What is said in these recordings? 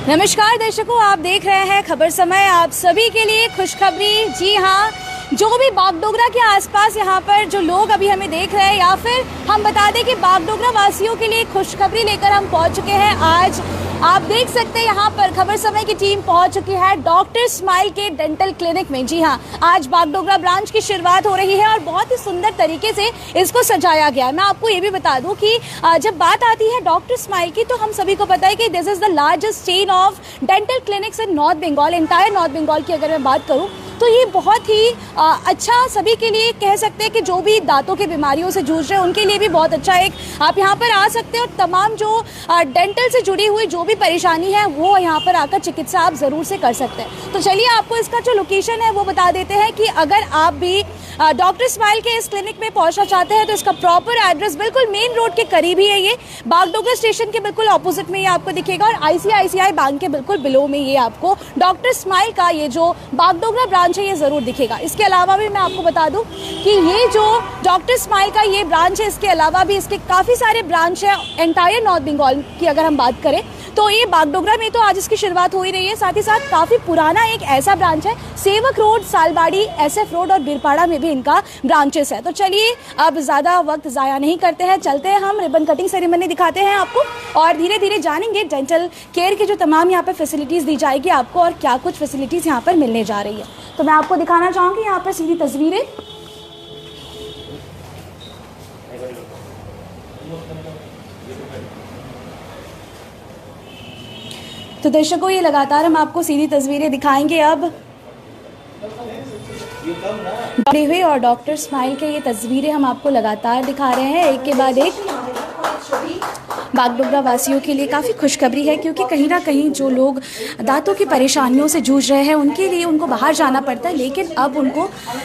नमस्कार दर्शकों, आप देख रहे हैं खबर समय। आप सभी के लिए खुशखबरी। जी हाँ, जो भी बागडोगरा के आसपास यहाँ पर जो लोग अभी हमें देख रहे हैं, या फिर हम बता दें कि बागडोगरा वासियों के लिए खुशखबरी लेकर हम पहुँच चुके हैं। आज आप देख सकते हैं यहाँ पर खबर समय की टीम पहुँच चुकी है डॉक्टर स्माइल के डेंटल क्लिनिक में। जी हाँ, आज बागडोगरा ब्रांच की शुरुआत हो रही है और बहुत ही सुंदर तरीके से इसको सजाया गया है। मैं आपको ये भी बता दूं कि जब बात आती है डॉक्टर स्माइल की, तो हम सभी को पता है कि this is the largest chain of dental clinics in north Bengal. Entire north Bengal की अगर मैं बात करूं तो ये बहुत ही अच्छा सभी के लिए कह सकते हैं कि जो भी दांतों की बीमारियों से जूझ रहे हैं उनके लिए भी बहुत अच्छा एक आप यहाँ पर आ सकते हैं और तमाम जो डेंटल से जुड़ी हुई जो भी परेशानी है वो यहाँ पर आकर चिकित्सा आप ज़रूर से कर सकते हैं। तो चलिए आपको इसका जो लोकेशन है वो बता देते हैं कि अगर आप भी डॉक्टर स्माइल के इस क्लिनिक में पहुंचना चाहते हैं तो इसका प्रॉपर एड्रेस बिल्कुल मेन रोड के करीब ही है। ये बागडोगरा स्टेशन के बिल्कुल ऑपोजिट में ये आपको दिखेगा और आईसीआईसीआई बैंक के बिल्कुल बिलो में ये आपको डॉक्टर स्माइल का ये जो बागडोगरा ब्रांच है ये जरूर दिखेगा। इसके अलावा भी मैं आपको बता दूं कि ये जो डॉक्टर स्माइल का ये ब्रांच है, इसके अलावा भी इसके काफ़ी सारे ब्रांच है एंटायर नॉर्थ बंगाल की अगर हम बात करें तो ये बागडोगरा में तो आज इसकी शुरुआत हो ही रही है। साथ ही साथ काफ़ी पुराना एक ऐसा ब्रांच है, सेवक रोड, सालबाड़ी, एसएफ रोड और बिरपाड़ा में भी इनका ब्रांचेस है। तो चलिए अब ज़्यादा वक्त ज़ाया नहीं करते हैं, चलते हैं हम रिबन कटिंग सेरेमनी दिखाते हैं आपको और धीरे धीरे जानेंगे डेंटल केयर की जो तमाम यहाँ पर फैसिलिटीज़ दी जाएगी आपको और क्या कुछ फैसिलिटीज़ यहाँ पर मिलने जा रही है। तो मैं आपको दिखाना चाहूँगी यहाँ पर सीधी तस्वीरें। तो दर्शकों, ये लगातार हम आपको सीधी तस्वीरें दिखाएंगे अब हुए और डॉक्टर स्माइल के ये तस्वीरें हम आपको लगातार दिखा रहे हैं एक के बाद एक। बागडोगरा वासियों के लिए काफ़ी खुशखबरी है क्योंकि कहीं ना कहीं जो लोग दांतों की परेशानियों से जूझ रहे हैं उनके लिए उनको बाहर जाना पड़ता है, लेकिन अब उनको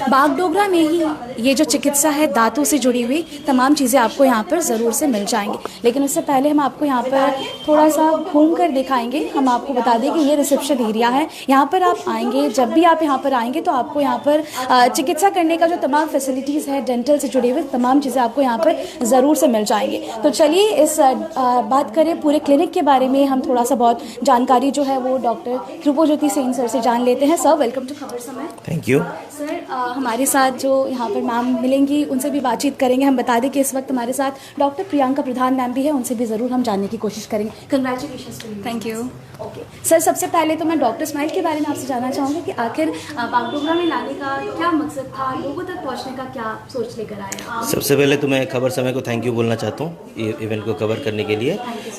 बागडोगरा में ही ये जो चिकित्सा है दांतों से जुड़ी हुई तमाम चीज़ें आपको यहाँ पर ज़रूर से मिल जाएंगी। लेकिन उससे पहले हम आपको यहाँ पर थोड़ा सा घूम कर दिखाएंगे। हम आपको बता दें कि ये रिसेप्शन एरिया है। यहाँ पर आप आएँगे, जब भी आप यहाँ पर आएँगे तो आपको यहाँ पर चिकित्सा करने का जो तमाम फैसिलिटीज़ है डेंटल से जुड़ी हुई तमाम चीज़ें आपको यहाँ पर ज़रूर से मिल जाएंगी। तो चलिए इस बात करें पूरे क्लिनिक के बारे में, हम थोड़ा सा बहुत जानकारी जो है वो डॉक्टर कृपोज्योति सेन सर से जान लेते हैं। सर, वेलकम टू खबर समय। Thank you sir. हमारे साथ जो यहाँ पर मैम मिलेंगी उनसे भी बातचीत करेंगे। हम बता दें कि इस वक्त हमारे साथ डॉक्टर प्रियंका प्रधान मैम भी है, उनसे भी ज़रूर हम जानने की कोशिश करेंगे। Congratulation. Thank you. Okay sir, सबसे पहले तो मैं डॉक्टर स्माइल के बारे में आपसे जानना चाहूँगी कि आखिर बागडोगरा में लाने का क्या मकसद था, लोगों तक पहुँचने का क्या सोच लेकर आया? सबसे पहले तो मैं खबर समय को थैंक यू बोलना चाहता हूँ ये इवेंट को कवर करने के लिए।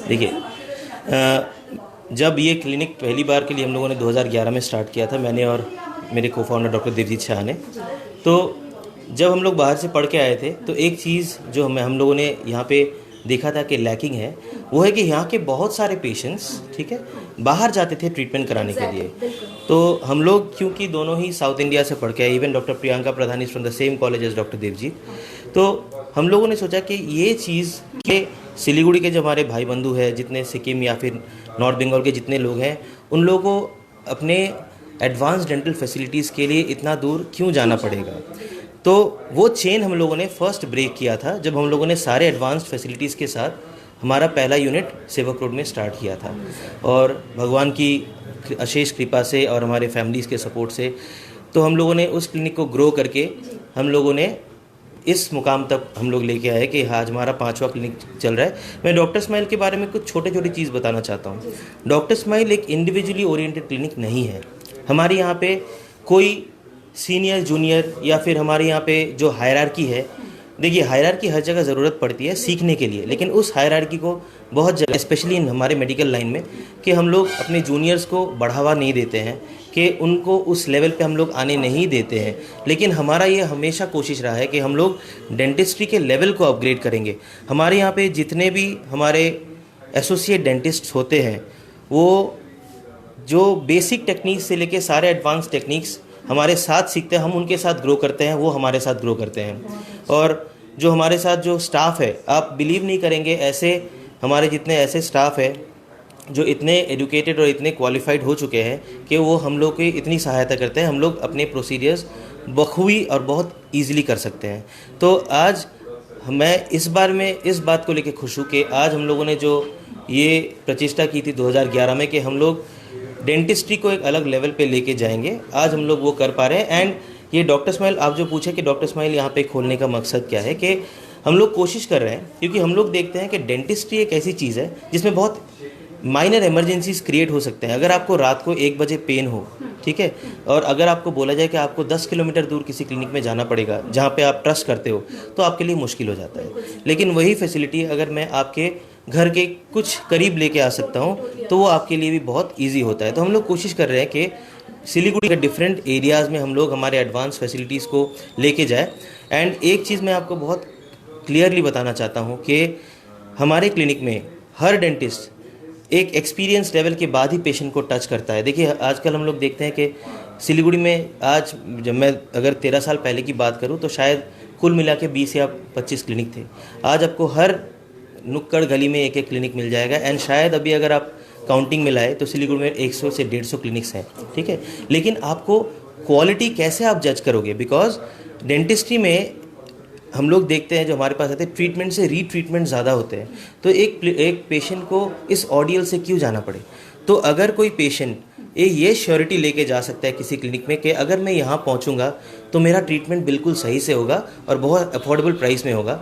देखिए, जब ये क्लिनिक पहली बार के लिए हम लोगों ने 2011 में स्टार्ट किया था, मैंने और मेरे को फाउंडर डॉक्टर देवजीत शाह ने, तो जब हम लोग बाहर से पढ़ के आए थे तो एक चीज़ जो हम लोगों ने यहाँ पे देखा था कि लैकिंग है वो है कि यहाँ के बहुत सारे पेशेंट्स, ठीक है, बाहर जाते थे ट्रीटमेंट कराने के लिए। तो हम लोग क्योंकि दोनों ही साउथ इंडिया से पढ़ के आए, even doctor Priyanka Pradhan is from the same college as doctor Debjit, तो हम लोगों ने सोचा कि ये चीज़ के सिलीगुड़ी के जो हमारे भाई बंधु हैं, जितने सिक्किम या फिर नॉर्थ बंगाल के जितने लोग हैं, उन लोगों को अपने एडवांस डेंटल फैसिलिटीज़ के लिए इतना दूर क्यों जाना पड़ेगा। तो वो चेन हम लोगों ने फर्स्ट ब्रेक किया था जब हम लोगों ने सारे एडवांस्ड फैसिलिटीज़ के साथ हमारा पहला यूनिट सेवक रोड में स्टार्ट किया था। और भगवान की अशेष कृपा से और हमारे फैमिलीज़ के सपोर्ट से तो हम लोगों ने उस क्लिनिक को ग्रो करके हम लोगों ने इस मुकाम तक हम लोग लेके आए कि आज हमारा 5वां क्लिनिक चल रहा है। मैं डॉक्टर स्माइल के बारे में कुछ छोटी छोटी चीज़ बताना चाहता हूँ। डॉक्टर स्माइल एक इंडिविजुअली ओरिएंटेड क्लिनिक नहीं है। हमारे यहाँ पे कोई सीनियर जूनियर या फिर हमारे यहाँ पे जो हायरार्की है, देखिए हायरार्की हर जगह ज़रूरत पड़ती है सीखने के लिए, लेकिन उस हायरार्की को बहुत जगह स्पेशली इन हमारे मेडिकल लाइन में कि हम लोग अपने जूनियर्स को बढ़ावा नहीं देते हैं, कि उनको उस लेवल पे हम लोग आने नहीं देते हैं। लेकिन हमारा ये हमेशा कोशिश रहा है कि हम लोग डेंटिस्ट्री के लेवल को अपग्रेड करेंगे। हमारे यहाँ पे जितने भी हमारे एसोसिएट डेंटिस्ट होते हैं वो जो बेसिक टेक्निक्स से लेके सारे एडवांस टेक्निक्स हमारे साथ सीखते हैं, हम उनके साथ ग्रो करते हैं, वो हमारे साथ ग्रो करते हैं। और जो हमारे साथ जो स्टाफ है, आप बिलीव नहीं करेंगे, ऐसे हमारे जितने ऐसे स्टाफ है जो इतने एजुकेटेड और इतने क्वालिफाइड हो चुके हैं कि वो हम लोग की इतनी सहायता करते हैं। हम लोग अपने प्रोसीजर्स बखूबी और बहुत ईजिली कर सकते हैं। तो आज मैं इस बार में इस बात को लेकर खुश हूँ कि आज हम लोगों ने जो ये प्रचेष्टा की थी 2011 में कि हम लोग डेंटिस्ट्री को एक अलग लेवल पे लेके जाएंगे। आज हम लोग वो कर पा रहे हैं। एंड ये डॉक्टर स्माइल, आप जो पूछे कि डॉक्टर स्माइल यहाँ पे खोलने का मकसद क्या है, कि हम लोग कोशिश कर रहे हैं, क्योंकि हम लोग देखते हैं कि डेंटिस्ट्री एक ऐसी चीज़ है जिसमें बहुत माइनर इमरजेंसीज क्रिएट हो सकते हैं। अगर आपको रात को 1 बजे पेन हो, ठीक है, और अगर आपको बोला जाए कि आपको 10 किलोमीटर दूर किसी क्लिनिक में जाना पड़ेगा जहाँ पे आप ट्रस्ट करते हो, तो आपके लिए मुश्किल हो जाता है। लेकिन वही फैसिलिटी अगर मैं आपके घर के कुछ करीब लेके आ सकता हूँ तो वो आपके लिए भी बहुत ईजी होता है। तो हम लोग कोशिश कर रहे हैं कि सिलीगुड़ी के डिफरेंट एरियाज़ में हम लोग हमारे एडवांस फैसिलिटीज़ को लेके जाए। एंड एक चीज़ मैं आपको बहुत क्लियरली बताना चाहता हूँ कि हमारे क्लिनिक में हर डेंटिस्ट एक एक्सपीरियंस लेवल के बाद ही पेशेंट को टच करता है। देखिए आजकल हम लोग देखते हैं कि सिलीगुड़ी में आज, जब मैं अगर 13 साल पहले की बात करूं तो शायद कुल मिला के 20 या 25 क्लिनिक थे। आज आपको हर नुक्कड़ गली में एक एक क्लिनिक मिल जाएगा। एंड शायद अभी अगर आप काउंटिंग में लाए तो सिलीगुड़ी में 100 से 150 क्लिनिक्स हैं, ठीक है। लेकिन आपको क्वालिटी कैसे आप जज करोगे? बिकॉज डेंटिस्ट्री में हम लोग देखते हैं जो हमारे पास आते हैं, ट्रीटमेंट से रीट्रीटमेंट ज़्यादा होते हैं। तो एक पेशेंट को इस ऑर्डियल से क्यों जाना पड़े? तो अगर कोई पेशेंट ये श्योरिटी लेके जा सकता है किसी क्लिनिक में कि अगर मैं यहाँ पहुँचूँगा तो मेरा ट्रीटमेंट बिल्कुल सही से होगा और बहुत अफोर्डेबल प्राइस में होगा,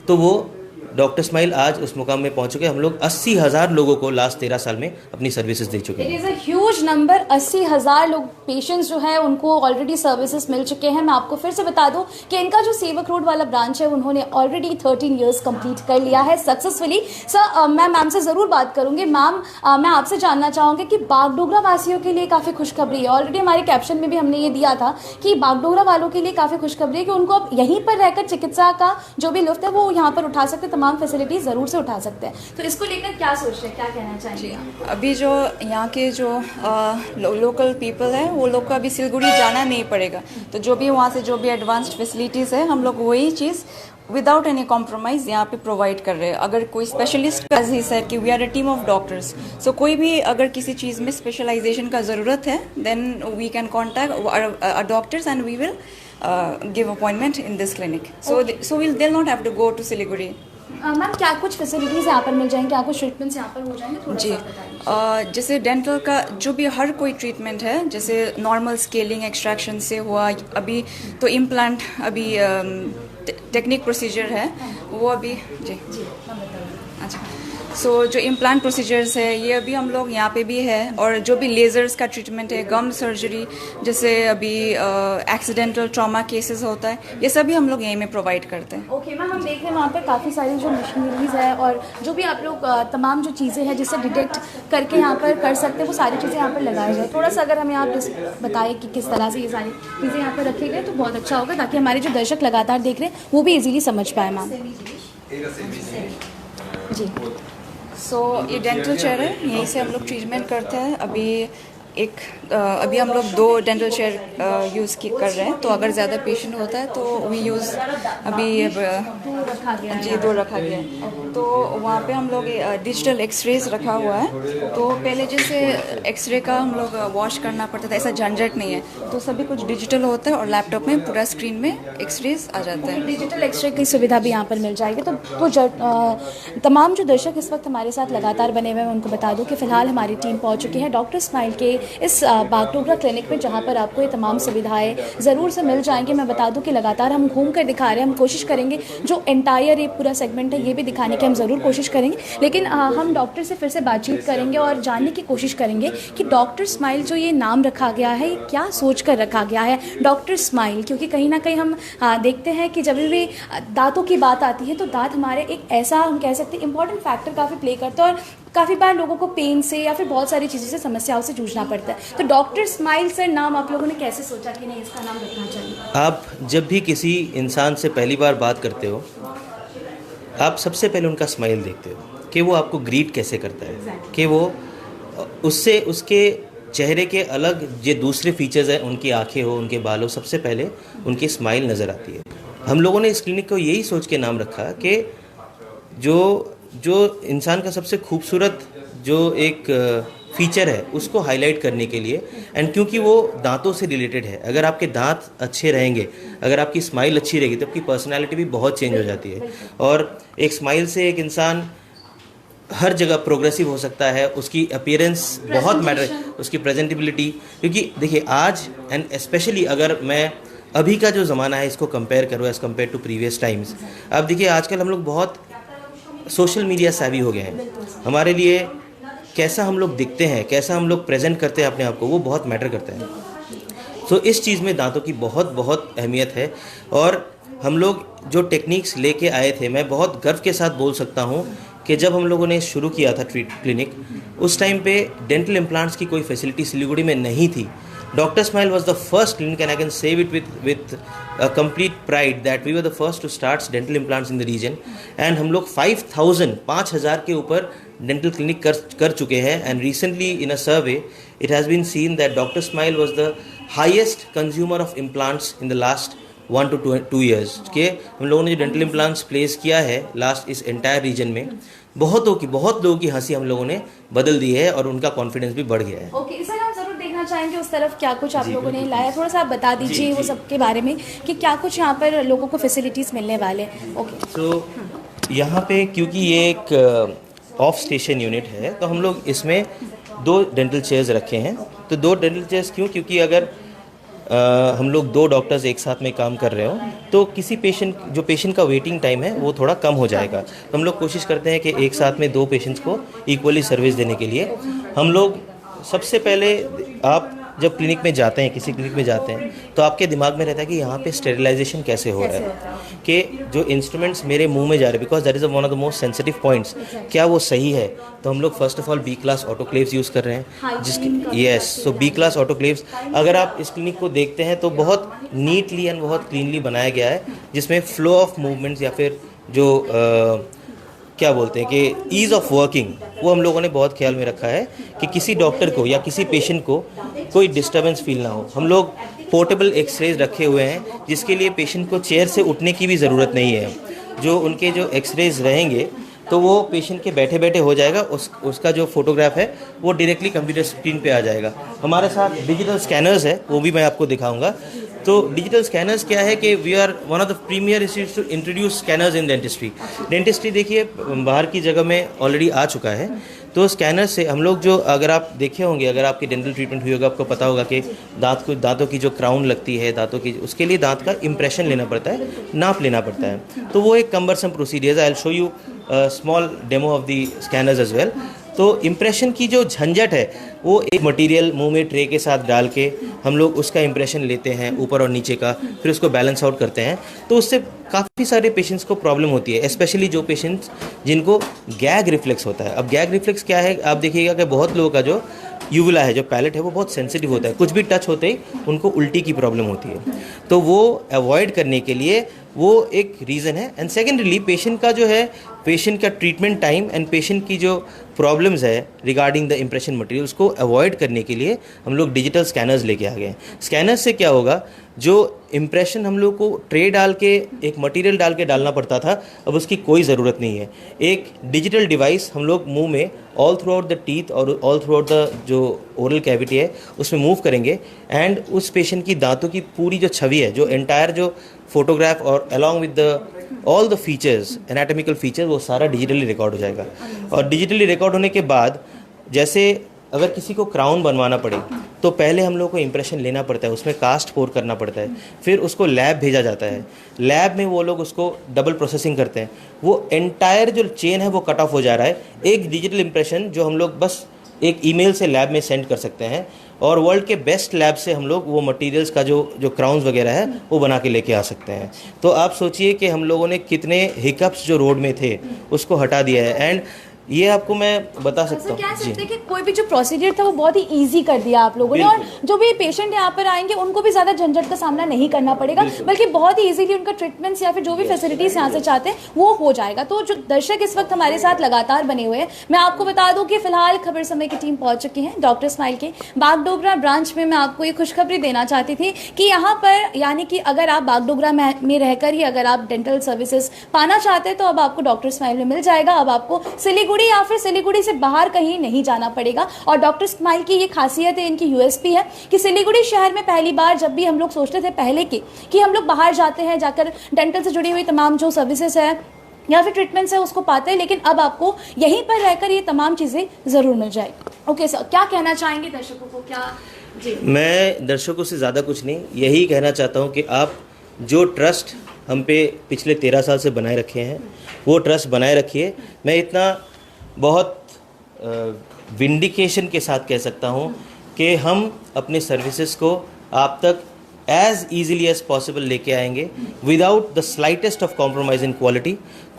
तो वो डॉक्टर स्माइल आज उस मुकाम में पहुंच चुके हैं। हम लोग 80,000 लोगों को लास्ट 13 साल में अपनी सर्विसेज दे चुके हैं। It is a huge number. 80,000 लोग, पेशेंट्स जो है उनको ऑलरेडी सर्विसेज मिल चुके हैं। मैं आपको फिर से बता दूं कि इनका जो सेवक रोड वाला ब्रांच है उन्होंने ऑलरेडी 13 ईयर्स कंप्लीट कर लिया है सक्सेसफुली। सर, मैं मैम से ज़रूर बात करूंगी। मैम, मैं आपसे जानना चाहूँगी कि बागडोगरा वासियों के लिए काफ़ी खुशखबरी है। ऑलरेडी हमारे कैप्शन में भी हमने ये दिया था कि बागडोगरा वालों के लिए काफ़ी खुशखबरी है कि उनको अब यहीं पर रहकर चिकित्सा का जो भी लुत्फ है वो यहाँ पर उठा सकते हैं, तमाम फैसिलिटीज ज़रूर से उठा सकते हैं। तो इसको लेकर क्या सोच रहे हैं, क्या कहना चाहेंगे? अभी जो यहाँ के जो लोकल पीपल है वो लोग को अभी सिलीगुड़ी जाना नहीं पड़ेगा। तो जो भी वहाँ से जो भी एडवांस्ड फैसिलिटीज़ है हम लोग वही चीज़ विदाउट एनी कॉम्प्रोमाइज़ यहाँ पे प्रोवाइड कर रहे हैं। अगर कोई स्पेशलिस्ट, एज ही सेड कि we are a team of doctors, so कोई भी अगर किसी चीज़ में स्पेशलाइजेशन का ज़रूरत है then we can contact doctors and we will give appointment in this clinic. So they'll not have to go to Siliguri. Ma'am, क्या कुछ फैसिलिटीज़ यहाँ पर मिल जाएंगी, क्या कुछ ट्रीटमेंट्स यहाँ पर हो जाएंगे? थोड़ा जी, जैसे डेंटल का जो भी हर कोई ट्रीटमेंट है, जैसे नॉर्मल स्केलिंग एक्सट्रैक्शन से हुआ, अभी तो इम्प्लांट अभी टेक्निक प्रोसीजर है वो अभी जी अच्छा। सो जो इम्प्लांट प्रोसीजर्स है ये अभी हम लोग यहाँ पे भी है, और जो भी लेज़र्स का ट्रीटमेंट है, गम सर्जरी, जैसे अभी एक्सीडेंटल ट्रॉमा केसेस होता है, ये सभी हम लोग यहीं में प्रोवाइड करते हैं। ओके मैम, हम देख रहे हैं वहाँ पर काफ़ी सारी जो मशीनरीज है और जो भी आप लोग तमाम जो चीज़ें हैं जिससे डिटेक्ट करके यहाँ पर कर सकते हैं वो सारी चीज़ें यहाँ पर लगाई जाए। थोड़ा सा अगर हमें आप बताएं कि किस तरह से ये सारी चीज़ें यहाँ पर रखी गई तो बहुत अच्छा होगा, ताकि हमारे जो दर्शक लगातार देख रहे हैं वो भी इजीली समझ पाए। मैम जी, सो ये डेंटल चेयर है, यहीं से हम लोग ट्रीटमेंट करते हैं। अभी हम लोग 2 डेंटल चेयर यूज़ कर रहे हैं, तो अगर ज़्यादा पेशेंट होता है तो वी यूज़ अभी जी 2 रखा गया है। तो वहाँ पे हम लोग डिजिटल एक्सरेज रखा हुआ है। तो पहले जैसे एक्सरे का हम लोग वॉश करना पड़ता था, ऐसा झंझट नहीं है, तो सभी कुछ डिजिटल होता है और लैपटॉप में पूरा स्क्रीन में एक्सरेज आ जाता है। डिजिटल एक्सरे की सुविधा भी यहाँ पर मिल जाएगी। तो तमाम जो दर्शक इस वक्त हमारे साथ लगातार बने हुए हैं उनको बता दूं कि फ़िलहाल हमारी टीम पहुँच चुकी है डॉक्टर स्माइल के इस बागडोगरा क्लिनिक में, जहाँ पर आपको ये तमाम सुविधाएं ज़रूर से मिल जाएंगी। मैं बता दूं कि लगातार हम घूम कर दिखा रहे हैं, हम कोशिश करेंगे जो एंटायर ये पूरा सेगमेंट है ये भी दिखाने की हम ज़रूर कोशिश करेंगे। लेकिन हम डॉक्टर से फिर से बातचीत करेंगे और जानने की कोशिश करेंगे कि डॉक्टर स्माइल जो ये नाम रखा गया है ये क्या सोच कर रखा गया है डॉक्टर स्माइल, क्योंकि कहीं ना कहीं हम देखते हैं कि जब भी दांतों की बात आती है तो दांत हमारे एक ऐसा, हम कह सकते हैं, इंपॉर्टेंट फैक्टर काफ़ी प्ले करता है और काफ़ी बार लोगों को पेन से या फिर बहुत सारी चीज़ों से, समस्याओं से जूझना पड़ता है। तो डॉक्टर स्माइल सर नाम आप लोगों ने कैसे सोचा कि नहीं इसका नाम रखना चाहिए? आप जब भी किसी इंसान से पहली बार बात करते हो आप सबसे पहले उनका स्माइल देखते हो कि वो आपको ग्रीट कैसे करता है, कि वो उससे उसके चेहरे के अलग जो दूसरे फीचर्स हैं, उनकी आंखें हो, उनके बाल हो, सबसे पहले उनकी स्माइल नज़र आती है। हम लोगों ने इस क्लिनिक को यही सोच के नाम रखा कि जो इंसान का सबसे खूबसूरत जो एक फीचर है उसको हाईलाइट करने के लिए, एंड क्योंकि वो दांतों से रिलेटेड है, अगर आपके दांत अच्छे रहेंगे, अगर आपकी स्माइल अच्छी रहेगी तो आपकी पर्सनालिटी भी बहुत चेंज हो जाती है। और एक स्माइल से एक इंसान हर जगह प्रोग्रेसिव हो सकता है, उसकी अपीयरेंस बहुत मैटर, उसकी प्रेजेंटेबिलिटी, क्योंकि देखिए आज एंड स्पेशली अगर मैं अभी का जो ज़माना है इसको कंपेयर करूँ as compare to previous times, अब देखिए आजकल हम लोग बहुत सोशल मीडिया savvy हो गए हैं। हमारे लिए कैसा हम लोग दिखते हैं, कैसा हम लोग प्रेजेंट करते हैं अपने आप को, वो बहुत मैटर करता है। तो इस चीज़ में दांतों की बहुत बहुत अहमियत है। और हम लोग जो टेक्निक्स लेके आए थे, मैं बहुत गर्व के साथ बोल सकता हूँ कि जब हम लोगों ने शुरू किया था क्लिनिक, उस टाइम पे डेंटल इम्प्लांट्स की कोई फैसिलिटी सिलीगुड़ी में नहीं थी। Dr. Smile was the first clinic, and I can say it with a complete pride that we were the first to start dental implants in the region. And हम लोग 5,000 के ऊपर dental clinic कर चुके हैं. And recently in a survey, it has been seen that Dr. Smile was the highest consumer of implants in the last 1 to 2 years. के हम लोगों ने जो dental implants place किया है last इस entire region में, बहुत लोगों की हंसी हम लोगों ने बदल दी है और उनका कॉन्फिडेंस भी बढ़ गया है। ओके सर, हम जरूर देखना चाहेंगे उस तरफ क्या कुछ आप लोगों ने लाया, थोड़ा सा आप बता दीजिए वो सब के बारे में कि क्या कुछ यहाँ पर लोगों को फैसिलिटीज़ मिलने वाले हैं। ओके, तो यहाँ पे क्योंकि ये एक ऑफ स्टेशन यूनिट है, तो हम लोग इसमें 2 डेंटल चेयर्स रखे हैं। तो 2 डेंटल चेयर्स क्यों? क्योंकि अगर हम लोग 2 डॉक्टर्स एक साथ में काम कर रहे हो तो किसी पेशेंट का वेटिंग टाइम है वो थोड़ा कम हो जाएगा। तो हम लोग कोशिश करते हैं कि एक साथ में 2 पेशेंट्स को इक्वली सर्विस देने के लिए हम लोग सबसे पहले, आप जब क्लिनिक में जाते हैं, किसी क्लिनिक में जाते हैं, तो आपके दिमाग में रहता है कि यहाँ पे स्टेरिलाइजेशन कैसे हो रहा है, कि जो इंस्ट्रूमेंट्स मेरे मुंह में जा रहे हैं, because that is one of the most sensitive points, क्या वो सही है। तो हम लोग first of all B class autoclaves use कर रहे हैं, जिसके सो बी क्लास ऑटोक्लेव्स अगर आप इस क्लिनिक को देखते हैं तो बहुत नीटली एंड बहुत क्लीनली बनाया गया है, जिसमें फ्लो ऑफ मूवमेंट्स या फिर जो क्या बोलते हैं कि ईज़ ऑफ वर्किंग, वो हम लोगों ने बहुत ख्याल में रखा है कि किसी डॉक्टर को या किसी पेशेंट को कोई डिस्टर्बेंस फील ना हो। हम लोग पोर्टेबल एक्सरेज रखे हुए हैं, जिसके लिए पेशेंट को चेयर से उठने की भी ज़रूरत नहीं है। जो उनके जो एक्सरेज रहेंगे तो वो पेशेंट के बैठे बैठे हो जाएगा, उसका जो फोटोग्राफ है वो डायरेक्टली कंप्यूटर स्क्रीन पे आ जाएगा। हमारे साथ डिजिटल स्कैनर्स है, वो भी मैं आपको दिखाऊंगा। तो डिजिटल स्कैनर्स क्या है कि we are one of the premier institute to introduce scanners in dentistry. देखिए बाहर की जगह में ऑलरेडी आ चुका है। तो स्कैनर से हम लोग जो, अगर आप देखे होंगे, अगर आपकी डेंटल ट्रीटमेंट हुई होगा, आपको पता होगा कि दांतों की जो क्राउन लगती है दांतों की, उसके लिए दांत का इंप्रेशन लेना पड़ता है, नाप लेना पड़ता है। तो वो एक कम्बरसम प्रोसीडियर है। I will show you small demo of the scanners as well. तो इम्प्रेशन की जो झंझट है वो एक मटेरियल मुंह में ट्रे के साथ डाल के हम लोग उसका इम्प्रेशन लेते हैं ऊपर और नीचे का, फिर उसको बैलेंस आउट करते हैं। तो उससे काफ़ी सारे पेशेंट्स को प्रॉब्लम होती है, स्पेशली जो पेशेंट्स जिनको गैग रिफ्लेक्स होता है। अब गैग रिफ्लेक्स क्या है, आप देखिएगा कि बहुत लोगों का जो यूवुला है, जो पैलेट है, वो बहुत सेंसिटिव होता है, कुछ भी टच होते ही उनको उल्टी की प्रॉब्लम होती है। तो वो अवॉइड करने के लिए वो एक रीज़न है। एंड सेकेंडली पेशेंट का जो है, पेशेंट का ट्रीटमेंट टाइम एंड पेशेंट की जो प्रॉब्लम्स है रिगार्डिंग द इम्प्रेशन मटेरियल, उसको अवॉइड करने के लिए हम लोग डिजिटल स्कैनर्स लेके आ गए। स्कैनर्स से क्या होगा, जो इम्प्रेशन हम लोग को ट्रे डाल के एक मटेरियल डाल के डालना पड़ता था, अब उसकी कोई ज़रूरत नहीं है। एक डिजिटल डिवाइस हम लोग मुंह में all through out the teeth और ऑल थ्रू आउट द जो ओरल कैविटी है उसमें मूव करेंगे, एंड उस पेशेंट की दांतों की पूरी जो छवि है, जो एंटायर जो फोटोग्राफ और along with the all the features, anatomical features, वो सारा डिजिटली रिकॉर्ड हो जाएगा। और डिजिटली रिकॉर्ड होने के बाद, जैसे अगर किसी को क्राउन बनवाना पड़े तो पहले हम लोग को इम्प्रेशन लेना पड़ता है, उसमें कास्ट पोर करना पड़ता है, फिर उसको लैब भेजा जाता है। लैब में वो लोग उसको डबल प्रोसेसिंग करते हैं, वो एंटायर जो चेन है वो कट ऑफ हो जा रहा है। एक डिजिटल इम्प्रेशन जो हम लोग बस एक ईमेल से लैब में सेंड कर सकते हैं, और वर्ल्ड के बेस्ट लैब से हम लोग वो मटेरियल्स का जो क्राउन्स वगैरह है वो बना के लेके आ सकते हैं। तो आप सोचिए कि हम लोगों ने कितने हिकअप्स जो रोड में थे उसको हटा दिया है। एंड ये आपको मैं बता सकता हूँ जी, कि कोई भी जो प्रोसीजर था वो बहुत ही इजी कर दिया आप लोगों ने, और जो भी पेशेंट यहाँ पर आएंगे उनको भी ज़्यादा झंझट का सामना नहीं करना पड़ेगा, बल्कि बहुत ही इजीली उनका ट्रीटमेंट्स या फिर जो भी फैसिलिटीज़ यहाँ से चाहते हैं वो हो जाएगा। तो जो दर्शक इस वक्त हमारे साथ लगातार बने हुए हैं, मैं आपको बता दूँ कि फिलहाल खबर समय की टीम पहुँच चुकी है डॉक्टर स्माइल के बागडोगरा ब्रांच में। मैं आपको ये खुशखबरी देना चाहती थी कि यहाँ पर, यानी कि अगर आप बागडोगरा में रहकर ही अगर आप डेंटल सर्विसेज पाना चाहते हैं तो अब आपको डॉक्टर स्माइल में मिल जाएगा। अब आपको सिलीगुड़ी या फिर सिलीगुड़ी से बाहर कहीं नहीं जाना पड़ेगा। और डॉक्टर स्माइल की ये खासियत है, इनकी यूएसपी है कि सिलीगुड़ी शहर में पहली बार जब भी हम लोग सोचते थे पहले कि हम लोग बाहर जाते हैं, जाकर डेंटल से जुड़ी हुई तमाम जो सर्विसेज है या फिर ट्रीटमेंट्स है उसको पाते हैं, लेकिन अब आपको यहीं पर रहकर ये तमाम चीज़ें ज़रूर मिल जाएगी। ओके सर, क्या कहना चाहेंगे दर्शकों को? क्या जी, मैं दर्शकों से ज़्यादा कुछ नहीं, यही कहना चाहता हूँ कि आप जो ट्रस्ट हम पे पिछले 13 साल से बनाए रखे हैं वो ट्रस्ट बनाए रखिए। मैं इतना बहुत विंडिकेशन के साथ कह सकता हूँ कि हम अपने सर्विसेज को आप तक एज ईजिली एज पॉसिबल लेके आएंगे without the slightest of compromise in quality,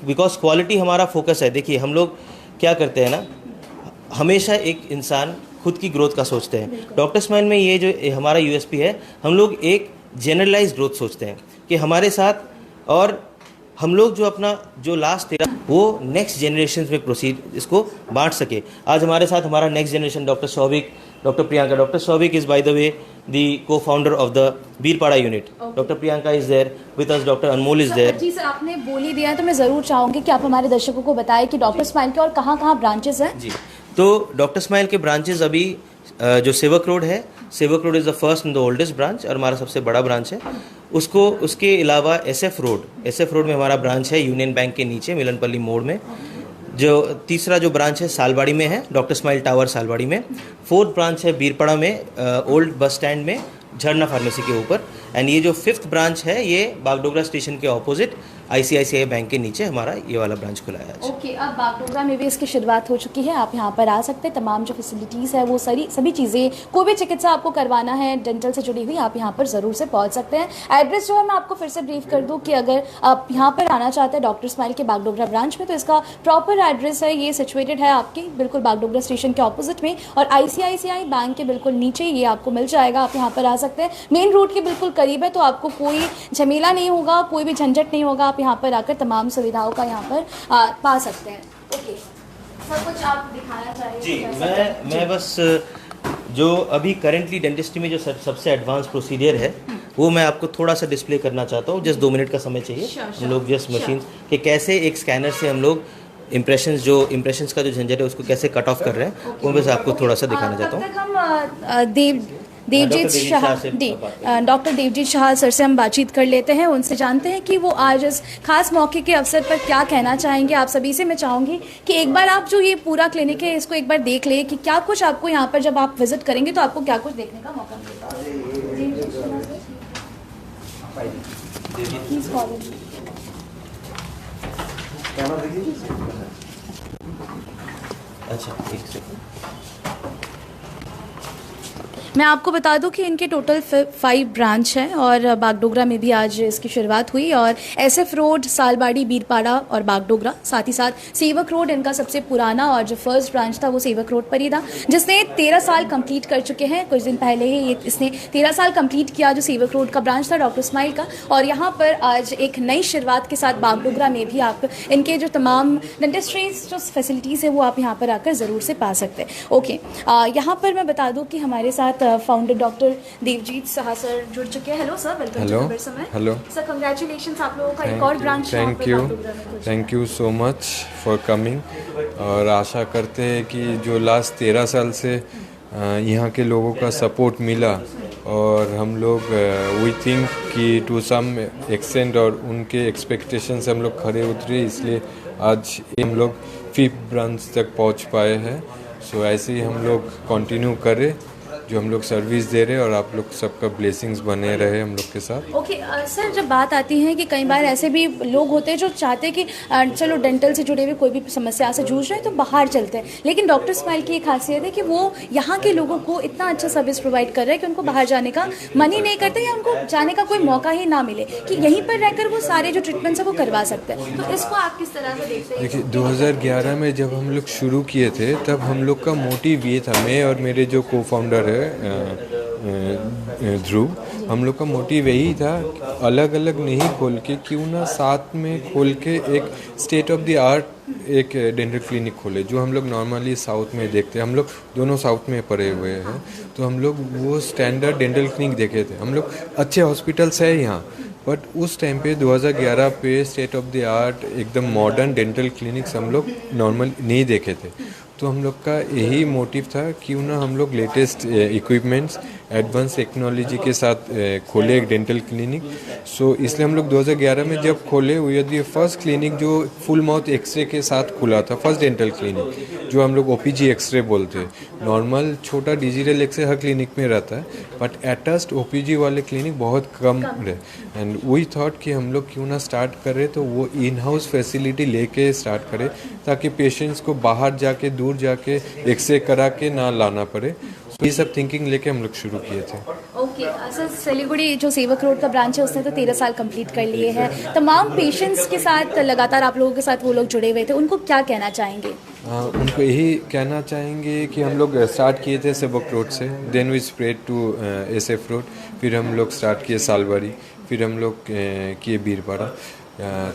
because quality हमारा फोकस है। देखिए हम लोग क्या करते हैं ना, हमेशा एक इंसान खुद की ग्रोथ का सोचते हैं। डॉक्टर स्माइल में ये जो हमारा यूएसपी है, हम लोग एक जनरलाइज ग्रोथ सोचते हैं कि हमारे साथ, और हम लोग जो अपना जो लास्ट 13 वो नेक्स्ट जनरेशन में प्रोसीड इसको बांट सके। आज हमारे साथ हमारा next generation doctor Saubhik, doctor Priyanka. Doctor Saubhik is by the way the co-founder of the Birpara unit. Doctor Priyanka is there with us, doctor Anmol is there. जी सर, आपने बोल ही दिया है तो मैं ज़रूर चाहूँगी कि आप हमारे दर्शकों को बताएं कि डॉक्टर स्माइल के और कहाँ कहाँ ब्रांचेस हैं। जी, तो डॉक्टर स्माइल के ब्रांचेस अभी जो सेवक रोड है, सेवक road is the first and the oldest branch और हमारा सबसे बड़ा ब्रांच है। उसके अलावा एसएफ रोड में हमारा ब्रांच है, यूनियन बैंक के नीचे मिलनपल्ली मोड़ में। जो तीसरा जो ब्रांच है सालबाड़ी में है, डॉक्टर स्माइल टावर सालबाड़ी में। फोर्थ ब्रांच है बीरपाड़ा में, ओल्ड बस स्टैंड में, झरना फार्मेसी के ऊपर। एंड ये जो फिफ्थ ब्रांच है ये बागडोगरा स्टेशन के ऑपोजिट आईसीआईसीआई बैंक के नीचे हमारा ये वाला ब्रांच खुला है आज। ओके, अब बागडोगरा में भी इसकी शुरुआत हो चुकी है। आप यहाँ पर आ सकते हैं, तमाम जो फैसिलिटीज़ है वो सभी चीज़ें, कोई भी चिकित्सा आपको करवाना है डेंटल से जुड़ी हुई, आप यहाँ पर ज़रूर से पहुँच सकते हैं। एड्रेस जो है मैं आपको फिर से ब्रीफ कर दूँ कि अगर आप यहाँ पर आना चाहते हैं डॉक्टर स्माइल के बागडोगरा ब्रांच में, तो इसका प्रॉपर एड्रेस है, ये सिचुएटेड है आपकी बिल्कुल बागडोगरा स्टेशन के ऑपोजिट में और आईसीआईसीआई बैंक के बिल्कुल नीचे ये आपको मिल जाएगा। आप यहाँ पर आ सकते हैं, मेन रोड के बिल्कुल करीब है, तो आपको कोई झमेला नहीं होगा, कोई भी झंझट नहीं होगा। आप यहाँ पर आकर तमाम सुविधाओं का यहाँ पर पा सकते हैं। ओके सर, कुछ आप दिखाना चाहेंगे? जी, मैं बस जो अभी करेंटली डेंटिस्ट्री में जो सबसे एडवांस प्रोसीजर है वो मैं आपको थोड़ा सा डिस्प्ले करना चाहता हूँ। जस्ट 2 मिनट का समय चाहिए। हम लोग जस्ट मशीन के कैसे एक स्कैनर से हम लोग इम्प्रेशंस का जो झंझट है उसको कैसे कट ऑफ कर रहे हैं वो बस आपको थोड़ा सा दिखाना चाहता हूँ। हम देवजीत शाह डॉक्टर देवजीत शाह सर से हम बातचीत कर लेते हैं, उनसे जानते हैं कि वो आज इस खास मौके के अवसर पर क्या कहना चाहेंगे। आप सभी से मैं चाहूँगी कि एक बार आप जो ये पूरा क्लिनिक है इसको एक बार देख ले कि क्या कुछ आपको यहाँ पर जब आप विजिट करेंगे तो आपको क्या कुछ देखने का मौका मिलेगा। अच्छा, एक सेकंड। मैं आपको बता दूं कि इनके टोटल 5 ब्रांच हैं और बागडोगरा में भी आज इसकी शुरुआत हुई और एसएफ रोड, सालबाड़ी, बीरपाड़ा और बागडोगरा, साथ ही साथ सेवक रोड इनका सबसे पुराना और जो फर्स्ट ब्रांच था वो सेवक रोड पर ही था, जिसने 13 साल कंप्लीट कर चुके हैं। कुछ दिन पहले ही इसने 13 साल कंप्लीट किया जो सेवक रोड का ब्रांच था डॉक्टर स्माइल का। और यहाँ पर आज एक नई शुरुआत के साथ बागडोगरा में भी आप इनके जो तमाम डेंटिस्ट्रीज जो फैसिलिटीज़ है वो आप यहाँ पर आकर ज़रूर से पा सकते हैं। ओके, यहाँ पर मैं बता दूँ कि हमारे साथ founder doctor Debjit Shah sir जुड़ चुके हैं। हेलो सर, वेलकम टू खबर समय। हेलो सर, कंग्रेचुलेशंस, आप लोगों का एक और branch thank you so much for coming. और आशा करते हैं कि जो लास्ट 13 साल से यहाँ के लोगों का सपोर्ट मिला और हम लोग वी थिंक कि टू सम एक्सटेंट और उनके एक्सपेक्टेशन से हम लोग खरे उतरे, इसलिए आज हम लोग 5th ब्रांच तक पहुँच पाए हैं। सो ऐसे ही हम लोग कंटिन्यू करें जो हम लोग सर्विस दे रहे हैं और आप लोग सबका ब्लेसिंग्स बने रहे हम लोग के साथ। ओके सर, जब बात आती है कि कई बार ऐसे भी लोग होते हैं जो चाहते हैं कि चलो डेंटल से जुड़े हुए कोई भी समस्या से जूझ रहे हैं तो बाहर चलते हैं, लेकिन डॉक्टर स्माइल की एक खासियत है कि वो यहाँ के लोगों को इतना अच्छा सर्विस प्रोवाइड कर रहे हैं कि उनको बाहर जाने का मन ही नहीं करते या उनको जाने का कोई मौका ही ना मिले, कि यहीं पर रहकर वो सारे जो ट्रीटमेंट्स है वो करवा सकते हैं। तो इसको आप किस तरह से देखते हैं? देखिए 2011 में जब हम लोग शुरू किए थे तब हम लोग का मोटिव ये था, मैं और मेरे जो co-founder है ध्रुव, हम लोग का मोटिव यही था अलग अलग नहीं खोल के क्यों ना साथ में खोल के एक स्टेट ऑफ द आर्ट एक डेंटल क्लिनिक खोले, जो हम लोग नॉर्मली साउथ में देखते हैं। हम लोग दोनों साउथ में पढ़े हुए हैं, तो हम लोग वो स्टैंडर्ड डेंटल क्लिनिक देखे थे। हम लोग अच्छे हॉस्पिटल्स है यहाँ, बट उस टाइम पे 2011 पे स्टेट ऑफ द आर्ट एकदम मॉडर्न डेंटल क्लिनिक्स हम लोग नॉर्मल नहीं देखे थे। तो हम लोग का यही मोटिव था, क्यों ना हम लोग लेटेस्ट इक्विपमेंट्स, एडवांस टेक्नोलॉजी के साथ खोले एक डेंटल क्लिनिक। सो इसलिए हम लोग 2011 में जब खोले, वो यदि फर्स्ट क्लिनिक जो फुल माउथ एक्सरे के साथ खुला था, फर्स्ट डेंटल क्लिनिक जो हम लोग OPG एक्सरे बोलते हैं। नॉर्मल छोटा डिजिटल एक्सरे हर क्लिनिक में रहता है, बट अटैच्ड OPG वाले क्लिनिक बहुत कम रहे। एंड वी थॉट कि हम लोग क्यों ना स्टार्ट करें, तो वो इन हाउस फैसिलिटी लेके स्टार्ट करें, ताकि पेशेंट्स को बाहर जाके दूर जाके एक्सरे करा के ना लाना पड़े। ये सब थिंकिंग लेके हम लोग शुरू किए थे। ओके सर, सिलीगुड़ी जो सेवक रोड का ब्रांच है उसने तो 13 साल कंप्लीट कर लिए हैं। तमाम पेशेंट्स के साथ लगातार आप लोगों के साथ वो लोग जुड़े हुए थे, उनको क्या कहना चाहेंगे? उनको यही कहना चाहेंगे कि हम लोग स्टार्ट किए थे सेवक रोड से, then we spread to SF road, फिर हम लोग स्टार्ट किए सालबारी, फिर हम लोग किए बीरपाड़ा।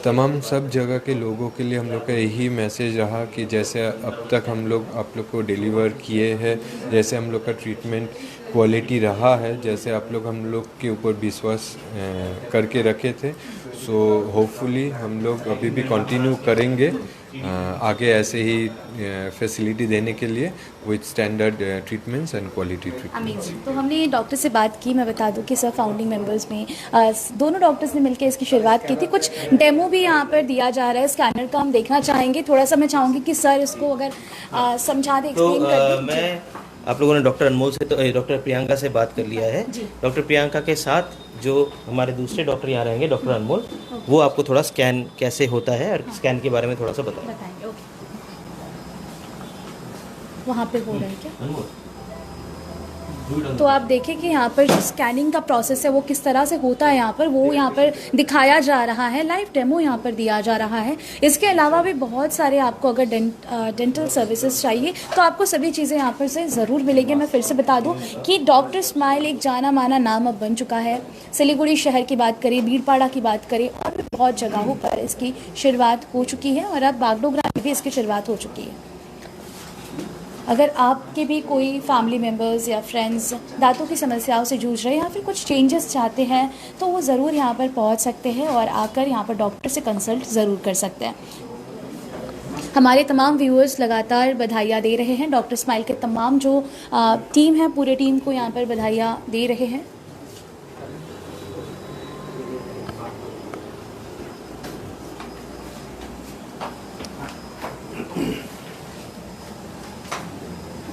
तमाम सब जगह के लोगों के लिए हम लोग का यही मैसेज रहा कि जैसे अब तक हम लोग आप लोग को डिलीवर किए हैं, जैसे हम लोग का ट्रीटमेंट क्वालिटी रहा है, जैसे आप लोग हम लोग के ऊपर विश्वास करके रखे थे, सो होपफुली हम लोग अभी भी कंटिन्यू करेंगे आगे ऐसे ही फैसिलिटी देने के लिए, with standard treatments and quality treatments. तो हमने डॉक्टर से बात की, मैं बता दूं कि सर फाउंडिंग मेंबर्स में दोनों डॉक्टर्स ने मिलकर इसकी शुरुआत की थी। कुछ डेमो भी यहाँ पर दिया जा रहा है स्कैनर का, हम देखना चाहेंगे। थोड़ा सा मैं चाहूँगी कि सर इसको अगर समझा दें, तो एक्सप्लेन कर दें। मैं आप लोगों ने डॉक्टर अनमोल से तो डॉक्टर प्रियंका से बात कर लिया है। डॉक्टर प्रियंका के साथ जो हमारे दूसरे डॉक्टर यहाँ रहेंगे, डॉक्टर अनमोल, वो आपको थोड़ा स्कैन कैसे होता है और स्कैन के बारे में थोड़ा सा बताएंगे। ओके, वहाँ पे हो रहा है क्या? अनमोल, तो आप देखें कि यहाँ पर जो स्कैनिंग का प्रोसेस है वो किस तरह से होता है, यहाँ पर वो यहाँ पर दिखाया जा रहा है, लाइव डेमो यहाँ पर दिया जा रहा है। इसके अलावा भी बहुत सारे आपको अगर डेंटल सर्विसेज चाहिए तो आपको सभी चीज़ें यहाँ पर से ज़रूर मिलेंगी। मैं फिर से बता दूँ कि डॉक्टर स्माइल एक जाना माना नाम अब बन चुका है। सिलीगुड़ी शहर की बात करें, बीरपाड़ा की बात करें, और भी बहुत जगहों पर इसकी शुरुआत हो चुकी है, और अब बागडोगरा में भी इसकी शुरुआत हो चुकी है। अगर आपके भी कोई फैमिली मेम्बर्स या फ्रेंड्स दांतों की समस्याओं से जूझ रहे हैं या फिर कुछ चेंजेस चाहते हैं, तो वो ज़रूर यहाँ पर पहुँच सकते हैं और आकर यहाँ पर डॉक्टर से कंसल्ट ज़रूर कर सकते हैं। हमारे तमाम व्यूअर्स लगातार बधाइयाँ दे रहे हैं, डॉक्टर स्माइल के तमाम जो टीम है, पूरे टीम को यहाँ पर बधाइयाँ दे रहे हैं।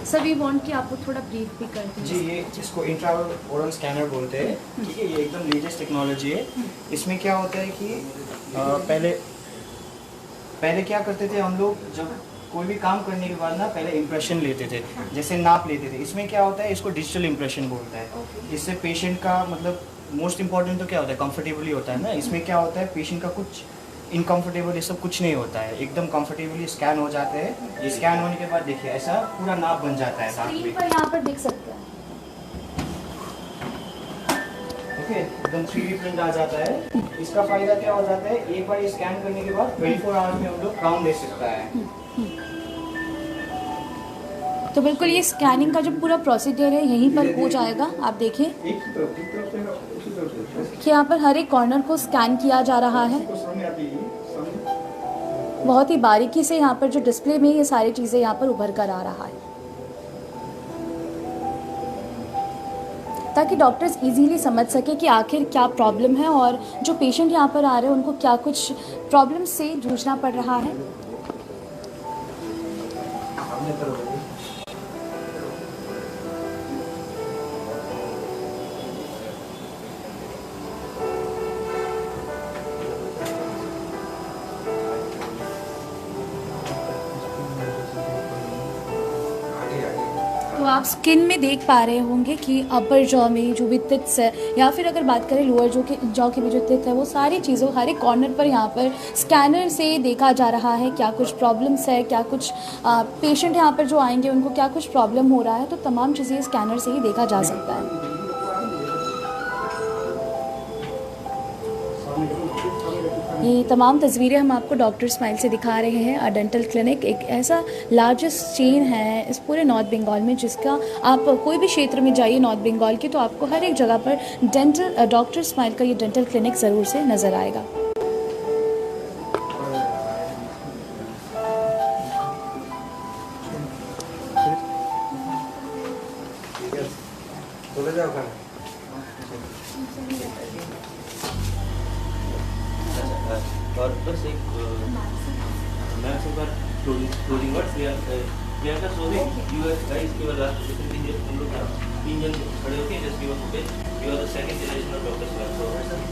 सर वी वांट कि आप लोग थोड़ा ब्रीफ भी कर दें। जी, ये इसको इंट्राओरल स्कैनर बोलते हैं, ठीक है। ये एकदम लेटेस्ट टेक्नोलॉजी है। इसमें क्या होता है कि पहले क्या करते थे हम लोग, जब कोई भी काम करने के बाद ना पहले इम्प्रेशन लेते थे, जैसे नाप लेते थे। इसमें क्या होता है, इसको डिजिटल इम्प्रेशन बोलता है। इससे पेशेंट का मतलब मोस्ट इंपॉर्टेंट तो क्या होता है, कंफर्टेबली होता है ना। इसमें क्या होता है, पेशेंट का कुछ इनकम्फर्टेबल ये सब कुछ नहीं होता है, एकदम कंफर्टेबली स्कैन हो जाते हैं। ये स्कैन होने के बाद देखिए ऐसा पूरा नाप बन जाता है दांत में, पर यहाँ पर देख सकते हैं। ठीक है, एकदम 3D प्रिंट आ जाता है। इसका फायदा क्या हो जाता है, एक बार ये स्कैन करने के बाद 24 आवर्स में हम लोग क्राउन दे सकता है। तो बिल्कुल ये स्कैनिंग का जो पूरा प्रोसीजर है यहीं पर हो जाएगा। आप देखें कि यहाँ पर हर एक कॉर्नर को स्कैन किया जा रहा है। बहुत ही बारीकी से यहाँ पर जो डिस्प्ले में ये सारी चीज़ें यहाँ पर उभर कर आ रहा है, ताकि डॉक्टर्स इजीली समझ सके कि आखिर क्या प्रॉब्लम है और जो पेशेंट यहाँ पर आ रहे हैं उनको क्या कुछ प्रॉब्लम से जूझना पड़ रहा है। तो आप स्किन में देख पा रहे होंगे कि अपर जॉ में जो भी टिप्स है, या फिर अगर बात करें लोअर जॉ की भी जो टिप है, वो सारी चीज़ों हर एक कॉर्नर पर यहाँ पर स्कैनर से देखा जा रहा है क्या कुछ प्रॉब्लम्स है, क्या कुछ पेशेंट यहाँ पर जो आएंगे उनको क्या कुछ प्रॉब्लम हो रहा है। तो तमाम चीज़ें स्कैनर से ही देखा जा सकता है। ये तमाम तस्वीरें हम आपको डॉक्टर स्माइल से दिखा रहे हैं। डेंटल क्लिनिक एक ऐसा लार्जेस्ट चेन है इस पूरे नॉर्थ बंगाल में, जिसका आप कोई भी क्षेत्र में जाइए नॉर्थ बंगाल की तो आपको हर एक जगह पर डॉक्टर स्माइल का ये डेंटल क्लिनिक ज़रूर से नज़र आएगा। और बस एक मैम से बार closing words Priyanka Soni you guys give a last presentation. हम लोग 3 जन खड़े होके just give a footage. You are the second generation of Doctor Smile, so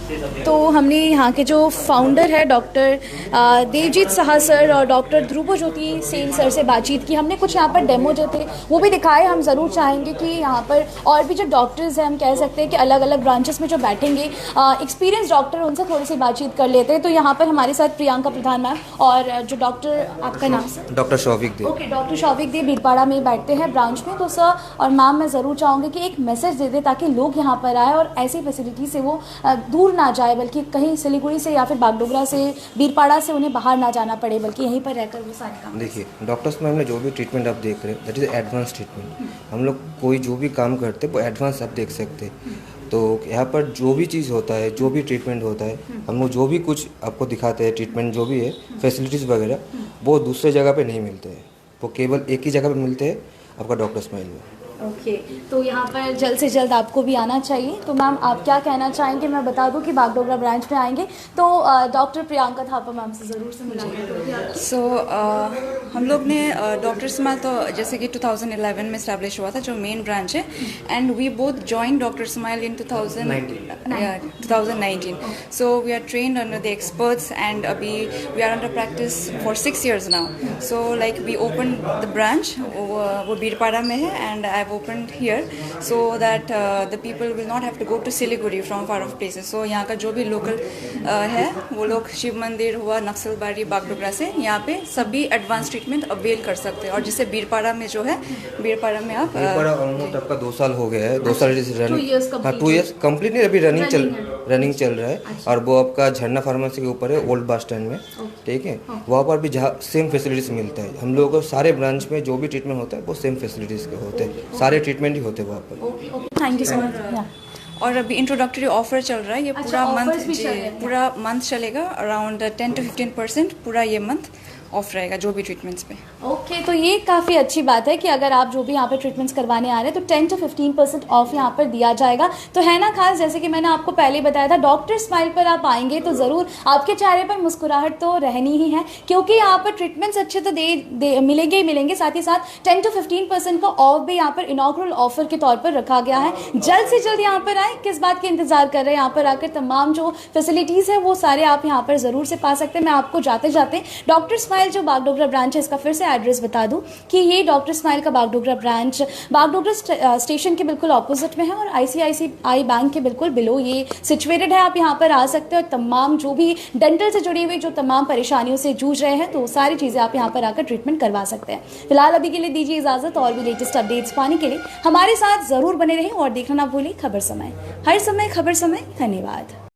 say something. तो हमने यहाँ के जो फाउंडर है डॉक्टर देवजीत साहा सर और डॉक्टर ध्रुव ज्योति सेन सर से बातचीत की। हमने कुछ यहाँ पर डेमो जो थे वो भी दिखाए। हम ज़रूर चाहेंगे कि यहाँ पर और भी जो डॉक्टर्स हैं, हम कह सकते हैं कि अलग अलग ब्रांचेस में जो बैठेंगे एक्सपीरियंस डॉक्टर, उनसे थोड़ी सी बातचीत कर लेते हैं। तो यहाँ पर हमारे साथ प्रियंका प्रधान मैम और जो डॉक्टर, आपका नाम सर? डॉक्टर शौविक देव। ओके, डॉक्टर शौविक देव बीरपाड़ा में बैठते हैं ब्रांच में। तो सर और मैम, मैं ज़रूर चाहूँगी कि एक मैसेज दे दें ताकि लोग यहाँ पर आए और ऐसी फैसिलिटी से वो दूर ना जाए, बल्कि कहीं सिलीगुड़ी से या फिर बागडोगरा से, बीरपाड़ा से उन्हें बाहर ना जाना पड़े, बल्कि यहीं पर रहकर वो सारे काम। देखिए, डॉक्टर स्माइल में जो भी ट्रीटमेंट आप देख रहे हैं दैट इज़ एडवांस ट्रीटमेंट। हम लोग कोई जो भी काम करते हैं वो एडवांस आप देख सकते हैं। तो यहाँ पर जो भी चीज़ होता है, जो भी ट्रीटमेंट होता है, हम लोग जो भी कुछ आपको दिखाते हैं, ट्रीटमेंट जो भी है, फैसिलिटीज़ वगैरह, वो दूसरे जगह पे नहीं मिलते हैं। वो केवल एक ही जगह पे मिलते हैं, आपका डॉक्टर स्माइल में। ओके, तो यहाँ पर जल्द से जल्द आपको भी आना चाहिए। तो मैम, आप क्या कहना चाहेंगे? मैं बता दूं कि बागडोगरा ब्रांच में आएंगे तो डॉक्टर प्रियंका थापा मैम से ज़रूर से मिलेंगे। सो हम लोग ने डॉक्टर स्माइल तो जैसे कि 2011 में इस्टेब्लिश हुआ था, जो मेन ब्रांच है, and we both join Doctor Smile in 2019। So we are trained under the experts and अभी we are under practice for 6 years now. So like we open the branch, वो बीरपाड़ा में है, and I opened here so that the people will not have to go to Siliguri from far off places. So यहाँ का जो भी local है, वो लोग शिव मंदिर हुआ, नक्सलबाड़ी, बागडोगरा से यहाँ पे सभी एडवांस ट्रीटमेंट अवेल कर सकते हैं। और जिससे बीरपाड़ा में जो है, बीरपाड़ा में आप ऑलमोस्ट आपका 2 साल हो गया है। 2 साल रनिंग, हाँ 2 years कंप्लीट नहीं, अभी रनिंग चल रहा है। और वो आपका झरना फार्मेसी के ऊपर है, ओल्ड बस स्टैंड में, ठीक है। वहाँ पर भी जहाँ सेम फैसिलिटीज़ मिलता है। हम लोगों को सारे ब्रांच में जो भी ट्रीटमेंट होता है वो सेम फैसिलिटीज़ के होते हैं, सारे ट्रीटमेंट ही होते हैं वहाँ पर। Thank you so much. और अभी इंट्रोडक्टरी ऑफर चल रहा है, ये पूरा मंथ चलेगा। अराउंड 10 to 15% पूरा ये मंथ ऑफ रहेगा जो भी ट्रीटमेंट्स पे। ओके, तो ये काफ़ी अच्छी बात है कि अगर आप जो भी यहाँ पे ट्रीटमेंट्स करवाने आ रहे हैं तो 10 to 15% ऑफ यहाँ पर दिया जाएगा। तो है ना खास, जैसे कि मैंने आपको पहले बताया था, डॉक्टर स्माइल पर आप आएंगे तो ज़रूर आपके चेहरे पर मुस्कुराहट तो रहनी ही है, क्योंकि यहाँ पर ट्रीटमेंट्स अच्छे तो मिलेंगे ही मिलेंगे, साथ ही साथ 10 to 15% का ऑफ भी यहाँ पर इनॉग्रल ऑफर के तौर पर रखा गया है। जल्द से जल्द यहाँ पर आए, किस बात के इंतजार कर रहे हैं? यहाँ पर आकर तमाम जो फैसिलिटीज़ है वो सारे आप यहाँ पर ज़रूर से पा सकते हैं। मैं आपको जाते जाते डॉक्टर स्माइल जो बागडोगरा ब्रांच है, इसका फिर से एड्रेस बता दूं कि ये डॉक्टर स्माइल का बागडोगरा ब्रांच बागडोगरा स्टेशन के बिल्कुल ऑपोजिट में है और ICICI बैंक के बिल्कुल बिलो ये सिचुएटेड है। आप यहाँ पर आ सकते हैं और तमाम जो भी डेंटल से जुड़ी हुई जो तमाम परेशानियों से जूझ रहे हैं तो सारी चीज़ें आप यहाँ पर आकर ट्रीटमेंट करवा सकते हैं। फिलहाल अभी के लिए दीजिए इजाज़त, और भी लेटेस्ट अपडेट्स पाने के लिए हमारे साथ ज़रूर बने रहें और देखना ना भूलें खबर समय। हर समय खबर समय। धन्यवाद।